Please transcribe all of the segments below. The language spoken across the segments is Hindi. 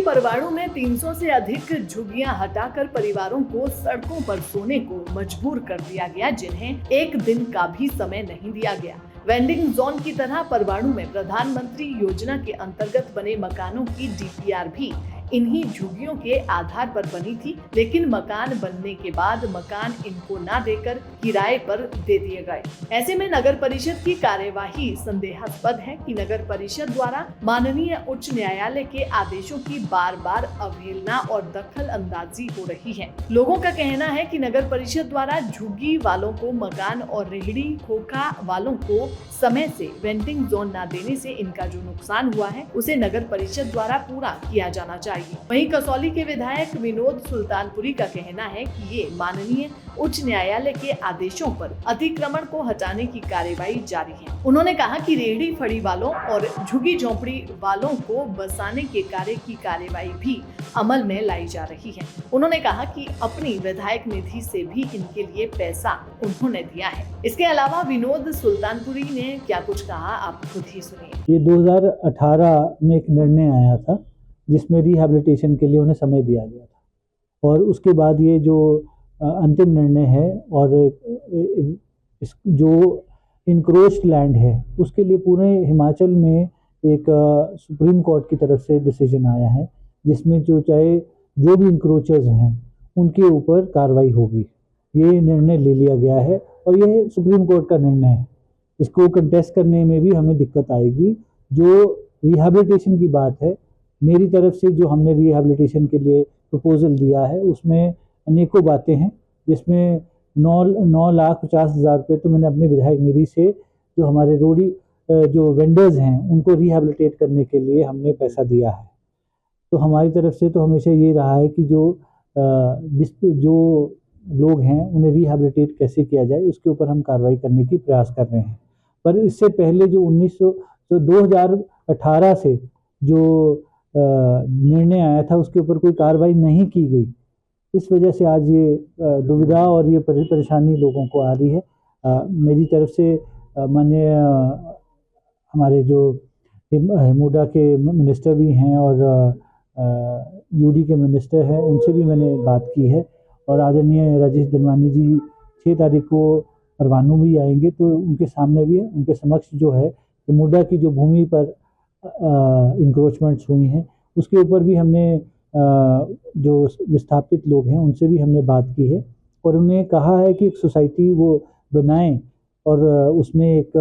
परवाणु में 300 से अधिक झुग्गियां हटाकर परिवारों को सड़कों पर सोने को मजबूर कर दिया गया, जिन्हें एक दिन का भी समय नहीं दिया गया। वेंडिंग जोन की तरह परवाणु में प्रधानमंत्री योजना के अंतर्गत बने मकानों की डीपीआर भी इन्हीं झुग्गियों के आधार पर बनी थी, लेकिन मकान बनने के बाद मकान इनको ना देकर किराए पर दे दिए गए। ऐसे में नगर परिषद की कार्यवाही संदेहास्पद है कि नगर परिषद द्वारा माननीय उच्च न्यायालय के आदेशों की बार बार अवहेलना और दखल अंदाजी हो रही है। लोगों का कहना है कि नगर परिषद द्वारा झुग्गी वालों को मकान और रेहड़ी खोखा वालों को समय से वेंडिंग जोन न देने से इनका जो नुकसान हुआ है उसे नगर परिषद द्वारा पूरा किया जाना चाहिए। वहीं कसौली के विधायक विनोद सुल्तानपुरी का कहना है कि ये माननीय उच्च न्यायालय के आदेशों पर अतिक्रमण को हटाने की कार्यवाही जारी है। उन्होंने कहा कि रेहड़ी फड़ी वालों और झुग्गी झोंपड़ी वालों को बसाने के कार्य की कार्यवाही भी अमल में लाई जा रही है। उन्होंने कहा कि अपनी विधायक निधि से भी इनके लिए पैसा उन्होंने दिया है। इसके अलावा विनोद सुल्तानपुरी ने क्या कुछ कहा, आप खुद ही सुनिए। ये 2018 में एक निर्णय आया था जिसमें रिहैबिलिटेशन के लिए उन्हें समय दिया गया था, और उसके बाद ये जो अंतिम निर्णय है और जो इनक्रोच्ड लैंड है उसके लिए पूरे हिमाचल में एक सुप्रीम कोर्ट की तरफ से डिसीजन आया है, जिसमें जो भी इंक्रोचर्स हैं उनके ऊपर कार्रवाई होगी। ये निर्णय ले लिया गया है और ये सुप्रीम कोर्ट का निर्णय है। इसको कंटेस्ट करने में भी हमें दिक्कत आएगी। जो रिहैबिलिटेशन की बात है, मेरी तरफ से जो हमने रिहैबिलिटेशन के लिए प्रपोजल दिया है उसमें अनेकों बातें हैं, जिसमें 9,50,000 रुपये तो मैंने अपने विधायक निधि से जो हमारे रोडी जो वेंडर्स हैं उनको रिहैबिलिटेट करने के लिए हमने पैसा दिया है। तो हमारी तरफ से तो हमेशा ये रहा है कि जो लोग हैं उन्हें रिहैबिलिटेट कैसे किया जाए उसके ऊपर हम कार्रवाई करने की प्रयास कर रहे हैं। पर इससे पहले जो 2018 से जो निर्णय आया था उसके ऊपर कोई कार्रवाई नहीं की गई। इस वजह से आज ये दुविधा और ये परेशानी लोगों को आ रही है। मेरी तरफ से माननीय हमारे जो हिमुडा के मिनिस्टर भी हैं और यूडी के मिनिस्टर हैं, उनसे भी मैंने बात की है, और आदरणीय राजेश धर्मानी जी 6 तारीख को परवाणु भी आएंगे, तो उनके सामने भी उनके समक्ष जो है हिमुडा की जो भूमि पर इंक्रोचमेंट्स हुई हैं उसके ऊपर भी हमने जो विस्थापित लोग हैं उनसे भी हमने बात की है, और उन्हें कहा है कि एक सोसाइटी वो बनाएं, और उसमें एक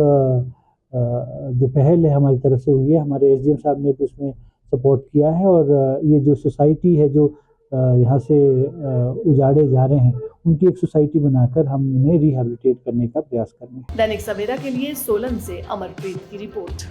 जो पहल है हमारी तरफ से हुई है, हमारे एसडीएम साहब ने भी उसमें सपोर्ट किया है, और ये जो सोसाइटी है जो यहाँ से उजाड़े जा रहे हैं उनकी एक सोसाइटी बनाकर हम उन्हें रिहैबिलिटेट करने का प्रयास कर रहे हैं। दैनिक सवेरा के लिए सोलन से अमरप्रीत की रिपोर्ट।